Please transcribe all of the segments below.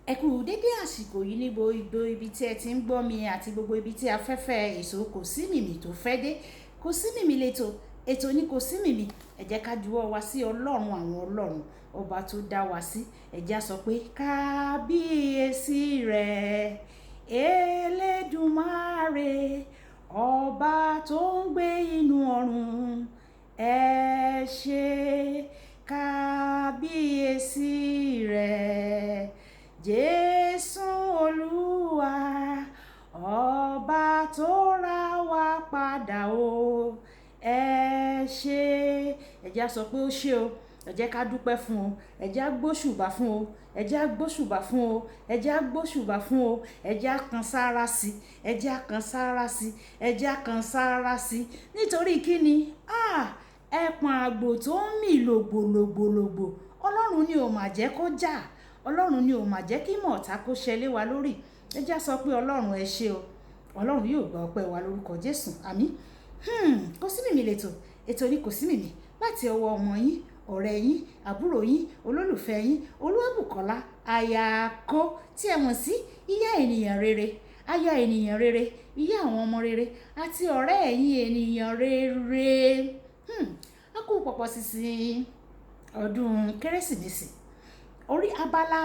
Ẹ kú dédé àsìkò yìí ní gbogbo ibi tí ẹ ti ń gbọ́ mi àti gbogbo ibi tí afẹ́fẹ́ èso kò sí mìmì tó fẹ́ dé. Kò sí mìmì lẹ́tọ̀, ètò ni kò sí mìmì. Ẹ jẹ́ ká juwọ́ wa sí ọlọ́run àwọn ọlọ́run, ọba tó dá wa sí. Ẹ jẹ́ á sọ pé kábíyèsí rẹ̀ Elédùmarè, ọba tó ń gbé inú ọ̀run. Ẹ ṣé kábíyèsí rẹ̀ Jésù Olúwa, ọba tó ra wa padà o. Ẹ ṣé. Ẹ jẹ́ á sọ pé ó ṣé o. Ẹ jẹ́ ká dúpẹ́ fún o. Ẹ jẹ́ á gbóṣùbà fún o. Ẹ jẹ́ á gbóṣùbà fún o. Ẹ jẹ́ á gbóṣùbà fún o. Ẹ jẹ́ á kan sáárá sí. Ẹ jẹ́ á kan sáárá sí. Ẹ jẹ́ á kan sáárá sí. Nítorí kí ni? Ẹpọ̀n àgbò tó ń mì lògbòlògbòlògbò. Ọlọ́run ni ò mà jẹ́ kó jà. Ọlọ́run ni ò mà jẹ́ kí mọ̀ọ́ta kó ṣẹlẹ̀ wa lórí. Ẹ jẹ́ á sọ pé ọlọ́run ẹ ṣé o. Ọlọ́run yóò gba ọpẹ́ wa lórúkọ Jésù. Àmín. Kò sí mìmì lẹ́tọ̀, ètò ni kò sí mìmì. Láti ọwọ́ ọmọ yín, ọ̀rẹ́ yín, àbúrò yín, olólùfẹ́ yín, Olúwabùkọ́lá aya Àkọ́ tí ẹ mọ̀ sí ìyá ènìyàn rere, aya ènìyàn rere, ìyá àwọn ọmọ rere àti ọ̀rẹ́ ẹ̀yin ènìyàn rere. A kú pọ̀pọ̀ sísìn ọdún Kérésìmesì. Orí abala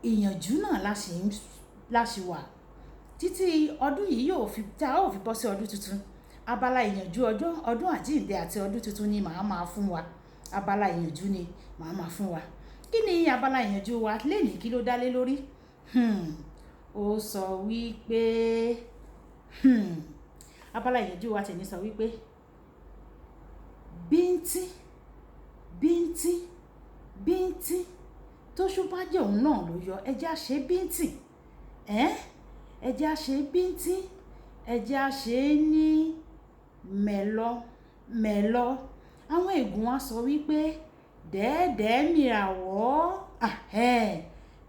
ìyànjú náà la ṣì wà títí ọdún yìí yóò fi bọ́ sí ọdún tuntun. Abala ìyànjú ọdún àjíǹde àti ọdún tuntun ni màá máa fún wa. Abala ìyànjú ni màá máa fún wa. Kí ni abala ìyànjú wa lénìí, kí ló dá lé lórí? Ó sọ wípé abala ìyànjú wa tẹ̀ní sọ wípé bíntín bíntín bíntín tóṣù bá jẹ́ òun náà ló yọ. Ẹ jẹ́ á ṣe bíntín. Ẹ jẹ́ á ṣe bíntín. Ẹ jẹ́ á ṣe ní mẹ́lọ mẹ́lọ. Àwọn ègún á sọ wípé dẹ́ẹ̀dẹ́ mìràwọ̀.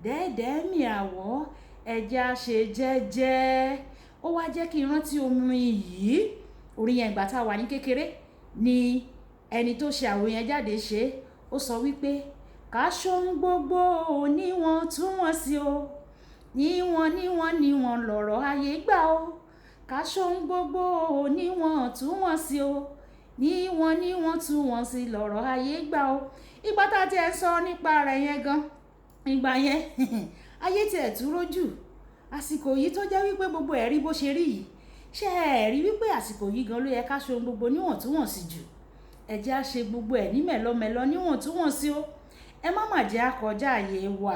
Dẹ́ẹ̀dẹ́ mìràwọ̀. Ẹ jẹ́ á ṣe jẹ́jẹ́. Ó wá jẹ́ kí n rántí orin yìí. Orin yẹn ìgbà tá a wà ní kékeré ni ẹni tó ṣe àwo yẹn jáde ṣe. Ó sọ wípé ká ṣohun gbogbo níwọ̀ntúnwọ̀nsì o. Níwọ̀n lọ̀rọ̀ ayé gbà o. Ká ṣohun gbogbo níwọ̀ntúnwọ̀nsì o. Níwọ̀ntúnwọ̀nsì lọ̀rọ̀ ayé gbà o. Ìgbà tá a ti ẹ̀ sọ nípa rẹ̀ yẹn gan. Ìgbà yẹn ayé ti ẹ̀ tún rójú. Àsìkò yìí tó jẹ́ wípé gbogbo ẹ̀ rí bó ṣe rí yìí. Ṣé ẹ rí wípé àsìkò yìí gan ló yẹ ká ṣohun gbogbo níwọ̀ntúnwọ̀nsì jù? Ẹ jẹ́ á ṣe gbogbo ẹ̀ ní mẹ́lọmẹ́lọ níwọ̀ntúnwọ̀nsì o. Ẹ má mà jẹ́ á kọjá àyè wa.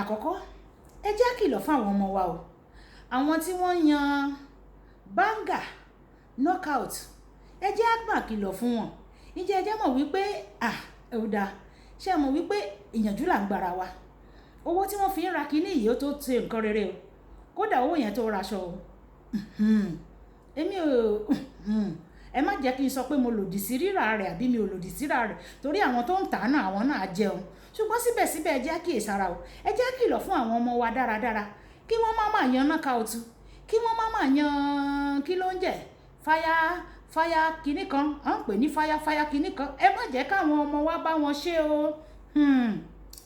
Àkọ́kọ́, ẹ jẹ́ á kìlọ̀ fún àwọn ọmọ wa o. Àwọn tí wọ́n yan banga, knockout, ẹ jẹ́ á gbà kìlọ̀ fún wọn. Ǹjẹ́ ẹ jẹ́ mọ̀ wípé ó dáa. Ṣé ẹ mọ̀ wípé ìyànjú là ń gbára wa? Owó tí wọ́n fi ń ra kíní yìí ó tó ṣe nǹkan rere o. Kódà owó yẹn tó raṣọ o. Èmi ẹ má jẹ́ kí n sọ pé mo lòdì sí rírà rẹ̀ àbí mi ò lòdì sí rírà rẹ̀, torí àwọn tó ń tà náà àwọn náà jẹun. Ṣùgbọ́n síbẹ̀síbẹ̀ ẹ jẹ́ á kíyèsára o. Ẹ jẹ́ á kìlọ̀ fún àwọn ọmọ wa dáradára kí wọ́n má mà yan knockout, kí wọ́n má mà yan kí ló ń jẹ́ fáyà kíní kan. À ń pè ní fáyà kíní kan. Ẹ má jẹ́ káwọn ọmọ wa bá wọn ṣe o.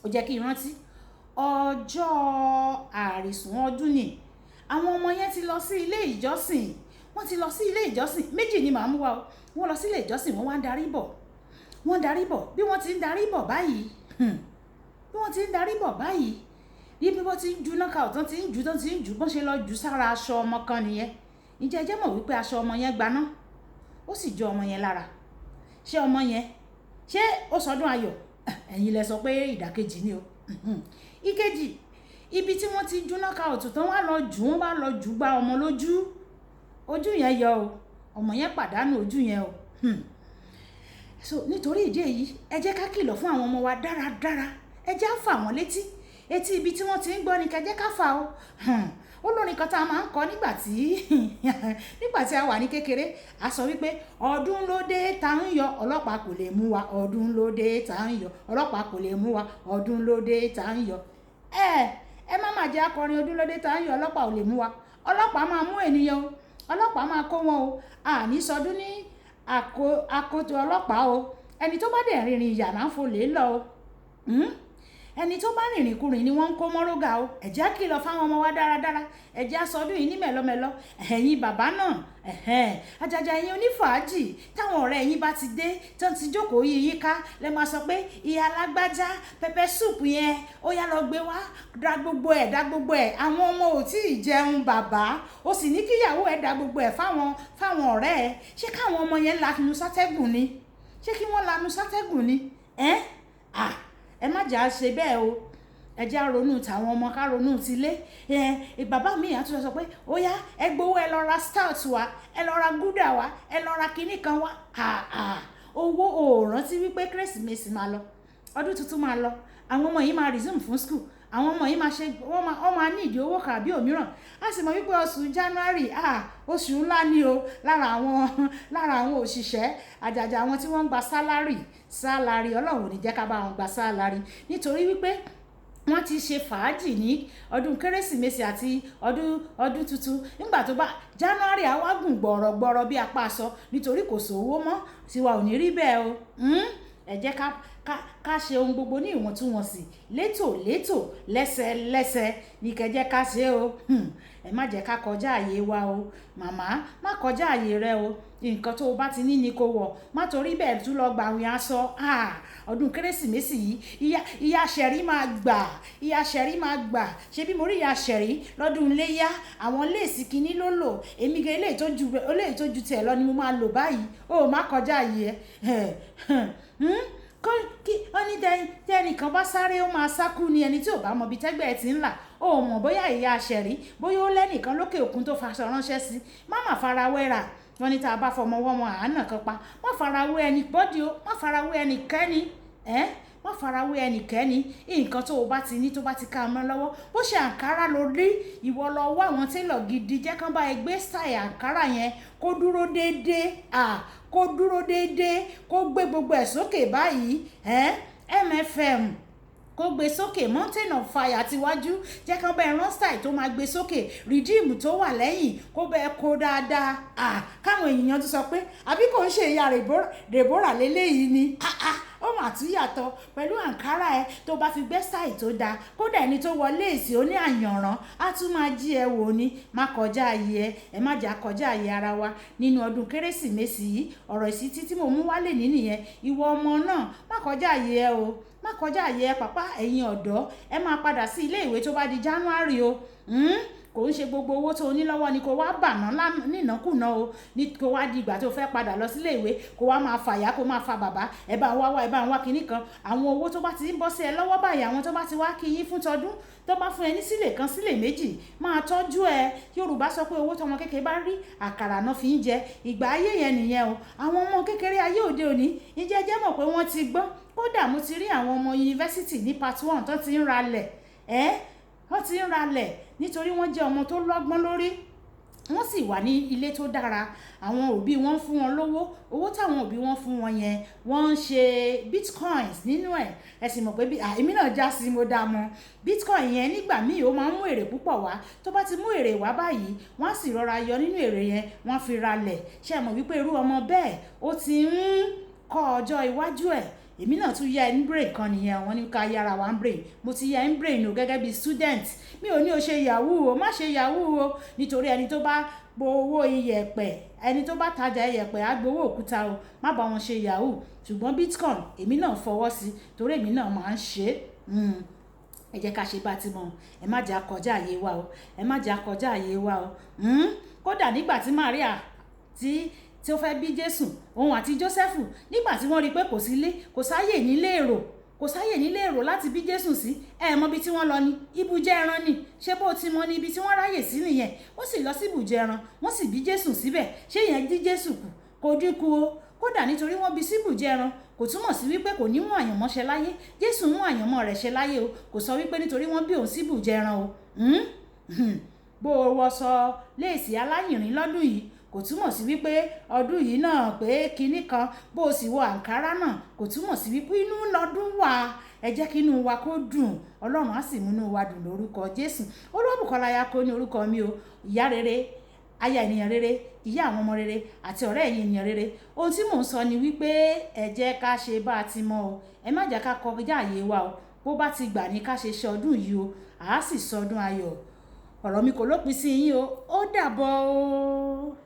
Ó jẹ́ kí n rántí ọjọ́ àrìsùn ọdún ni. Àwọn ọmọ yẹn ti lọ sí ilé ìjọsìn. Wọ́n ti lọ sí ilé ìjọsìn. Méjì ni màá mú wa o. Wọ́n lọ sí ilé ìjọsìn, wọ́n wá ń darí bọ̀. Wọ́n darí bọ̀. Bí wọ́n ti ń darí bọ̀ báyìí. Bí wọ́n ti ń ju knockout, tán ti ń ju bọ́n ṣe lọ jù sára aṣọ ọmọ kan nìyẹn. Ǹjẹ́ ẹ jẹ́ mọ̀ wípé aṣọ ọmọ yẹn gbaná? Ó sì jọ ọmọ yẹn lára. Ṣé ọmọ yẹn ó sọdún ayọ̀? Ẹ̀yin lẹ sọ pé ìdàkejì ni o. Ìkejì, ibi tí wọ́n ti ju knockout tán wọ́n bá lọ jù gba ọmọ lójú. Ojú yẹn yọ o. Ọmọ yẹn pàdánù ojú yẹn o. Nítorí ìdí èyí, ẹ jẹ́ ká kìlọ̀ fún àwọn ọmọ wa dáradára. Ẹ jẹ́ á fà wọ́n létí. Etí ibi tí wọ́n ti ń gbọ́ ni kẹ́ jẹ́ ká fà o. Olórin kan tá a máa ń kọ nígbà tí a wà ní kékeré. A sọ wípé ọdún ló dé tá ń yọ, ọlọ́pàá kò lè mú wa. Ọdún ló dé tá ń yọ, ọlọ́pàá kò lè mú wa. Ọdún ló dé tá ń yọ. Ẹ má mà jẹ́ akọrin ọdún ló dé tá ń yọ, ọlọ́pàá ò lè mú wa. Ọlọ́pàá máa mú ènìyàn o. Ọlọ́pàá máa kó wọn o. Àní sọdún ní àkójọ ọlọ́pàá o. Ẹni tó bá dẹ̀ rìnrìn ìyà náà fò lè lọ o. ẹni tó bá rìnrìn kùnrin ni wọ́n ń kó mọ́rógà o. ẹ jẹ́ á kìlọ̀ fáwọn ọmọ wa dáradára, ẹ jẹ́ á sọdún yìí ní mẹ́lọ́mẹ́lọ́. ẹ̀yin bàbá náà, àjàjà ẹ̀yin onífàájì, táwọn ọ̀rẹ́ ẹ̀yin bá ti dé tó ti jókòó yí yíká, lẹ máa sọ pé ìyá alágbájá pẹpẹ súùpù yẹn ó yá lọ gbé wá, dá gbogbo ẹ̀. àwọn ọmọ ò tí ì jẹun bàbá, ó sì ní kíyàwó ẹ̀ dá gbogbo ẹ̀ fáwọn ọ̀rẹ́ ẹ̀. ṣé káwọn ọmọ yẹn lanu sátẹ́gùn ni? ṣé kí wọ́n lanu sátẹ́gùn ni? ẹ má jà á ṣe bẹ́ẹ̀ o. ẹ jẹ́ á ronú tàwọn ọmọ, ká ronú tilé. bàbá mi àtúnṣe sọ pé ó yá ẹ gbowó, ẹ lọ ra stout wa, ẹ lọ ra gúdà wa, ẹ lọ ra kinní kan wa. owó ò rántí wípé kérésìmesì máa lọ, ọdún tuntun máa lọ, àwọn ọmọ yìí máa resume fún school, àwọn ọmọ yìí wọ́n máa ní ìdí owó kan àbí òmíràn. a sì mọ̀ wípé oṣù January oṣù ńlá ni o lára àwọn òṣìṣẹ́, àjàjà àwọn tí wọ́n ń gba sálárì Ọlọ́run ò ní jẹ́ ká bá wọn gba sálárì, nítorí wípé wọ́n ti ṣe fàájì ní ọdún kérésìmesì àti ọdún tuntun. nígbà tó bá January á wá gùn gbọ̀rọ̀gbọ̀rọ̀ bí apá aṣọ, nítorí kò sówó mọ́. tiwa ò ní rí bẹ́ẹ̀ o. ẹ jẹ́ ká ṣe ohun gbogbo ní ìwọ̀ntúnwọ̀nsì, létò lẹ́sẹẹlẹ́sẹ ní kẹjẹ́ ká ṣe o. ẹ má jẹ́ ká kọjá àyè wa o. màmá má kọjá àyè rẹ o. nǹkan tó o bá ti ní ni kó wọ̀, má torí bẹ́ẹ̀ tún lọ gbàwìn aṣọ. ọdún kérésìmesì yìí ìyá ṣẹ̀rí máa gbà. ṣé bí mo rí ìyá ṣẹ̀rí lọ́dún iléyá, àwọn léèsì kínní ló lò, èmi gẹ eléyìí tó ju tiẹ̀ lọ ni mo máa lò báyìí. ó má kọjá àyè wọ́n ní tẹ́nìkan bá sáré ó máa sákú ni, ẹni tí ò bá mọ ibi tẹ́gbẹ́ ẹ̀ ti ń là. ó mọ̀ bóyá ìyá ṣẹ̀rí bóyá ó lẹ́nìkan lókè òkun tó faṣọ ránṣẹ́ sí. má fara wẹ́ra. wọ́n ní tá a bá fọmọ wọ́mọ àánà kan pa. má fara wé ẹni bọ́dì o, má fara wé ẹnikẹ́ni. má fara wé ẹnikẹ́ni. nǹkan tó o bá ti ní tó bá ti ká ọmọ lọ́wọ́, bó ṣe àǹkárá ló rí, ìwọ lọ wá àwọn télọ̀ gidi, jẹ́ kán bá ẹ gbé style àǹkárá yẹn kó dúró déédéé, kó gbé gbogbo ẹ̀ sókè báyìí. MFM kó gbé sókè, Mountain of Fire tiwájú, jẹ́ kán bá ẹ rán style tó máa gbé sókè, Redeem tó wà lẹ́yìn kó bá ẹ kó dáadáa. káwọn èèyàn tún sọ pé àbí kò ń ṣe ìyá Deborah lélẹ́yìí ni. ó mà tún yàtọ̀ pẹ̀lú àǹkárá ẹ tó bá fi gbé style tó dáa. kódà ẹni tó wọ léèsì ó ní àyànràn á tún máa jí ẹ wò ni. má kọjá àyè ẹ má jà kọjá àyè ara wa nínú ọdún kérésìmesì yìí. ọ̀rọ̀ ìsítí tí mo mú wálé nìyẹn. ìwọ ọmọ náà má kọjá àyè ẹ o, má kọjá àyè ẹ. pàpà ẹ̀yin ọ̀dọ́ ẹ máa padà sí ilé ìwé tó bá di January o. kò ń ṣe gbogbo owó tó ní lọ́wọ́ ni kò wá bàná nínàkúnà o, ní kò wá di ìgbà tó fẹ́ padà lọ sílé ìwé kò wá máa fàyà kó máa fa bàbá ẹ bá ń wá kinní kan. àwọn owó tó bá ti ń bọ́ sí ẹ lọ́wọ́ báyìí, àwọn tó bá ti wá kí yín fún tọdún, tó bá fún ẹ ní sílè kan sílè méjì, máa tọ́jú ẹ. Yorùbá sọ pé owó tọmọ kékeré bá rí àkàrà náà fi ń jẹ. ìgbà ayé yẹn nìyẹn o. àwọn ọmọ kékeré ayé òde òní ìjẹ́jẹ́ mọ̀ pé wọ́n ti gbọ́n. kódà mo ti rí àwọn ọmọ yunifásítì ní part 1 tó ti ń ralẹ̀. wọ́n ti ń ralẹ̀ nítorí wọ́n jẹ́ ọmọ tó lọ́gbọ́n lórí, wọ́n sì wà ní ilé tó dára. àwọn òbí wọn fún wọn lówó, owó táwọn òbí wọn fún wọn yẹn wọ́n ń ṣe bitcoins nínú ẹ̀. ẹ sì mọ̀ pé èmi náà já sí, mo dá mọ̀. bitcoin yẹn nígbà míì ó máa ń mú èrè púpọ̀ wá. tó bá ti mú èrè wá báyìí, wọ́n á sì rọra yọ nínú èrè yẹn, wọ́n fi ralẹ̀. ṣé ẹ mọ̀ wípé irú ọmọ bẹ́ẹ̀ ó ti ń kọ́ ọjọ́ iwájú ẹ̀. èmi náà tún yá ẹni brain kan nìyẹn, àwọn ní ká yára wa ń brain. mo ti yá ẹni brain o gẹ́gẹ́ bí student. mi ò ní o ṣe yahoo o, má ṣe yahoo o, nítorí ẹni tó bá gbowó iyẹ̀pẹ̀, ẹni tó bá tajà iyẹ̀pẹ̀ á gbowó òkúta o. má bá wọn ṣe yahoo. ṣùgbọ́n bitcoin èmi náà fọwọ́ sí, torí èmi náà máa ń ṣe ẹ jẹ́ ká ṣe bá ti mọ̀. ẹ má jà kọjá àyè wa o, ẹ má jà kọjá àyè wa o. kódà nígbà tí Maria tí ó fẹ́ bí Jésù, òun àti Jósẹ́fù, nígbà tí wọ́n rí pé kò sáyè nílé èrò láti bí Jésù sí, ẹ mọ̀ ibi tí wọ́n lọ ni ibùjẹ ẹran ni. ṣé bó ti mọ̀ ní ibi tí wọ́n ráyè sí nìyẹn. wọ́n sì lọ sí ibùjẹ ẹran, wọ́n sì bí Jésù síbẹ̀. ṣé yẹn dí Jésù kù? kò dínkù o. kódà nítorí wọ́n bí sí ibùjẹ ẹran kò túmọ̀ sí wípé kò ní mú àyànmọ́ ṣe láyé. Jésù mú àyànmọ́ rẹ̀ ṣe láyé o. kò sọ wípé nítorí wọ́n bí òun sí ibùjẹ ẹran o. bó o wọṣọ léèsì aláyìnrín lọ́dún yìí kò túmọ̀ sí wípé ọdún yìí náà pé kinní kan. bó o sì wọ àǹkárá náà kò túmọ̀ sí wípé inú lọ́dún wà. ẹ jẹ́ kí inú wa kó dùn, Ọlọ́run á sì múnú wa dùn lórúkọ Jésù. Olúwabùkọ́lá Ayákó ní orúkọ mi o. ìyá rere aya ènìyàn rere, ìyá àwọn ọmọ rere àti ọ̀rẹ́ ẹ̀yin ènìyàn rere. Ohun tí mò ń sọ ni wípé ẹ jẹ́ ká ṣe bá a ti mọ́ o, ẹ má jẹ́ ká kọjá àyè wa o, bó bá ti gbà ní ká ṣe ṣe ọdún yìí o, àá sì sọdún ayọ̀. Ọ̀rọ̀ mi kò lópin sí yín o, ó dàbọ̀ o.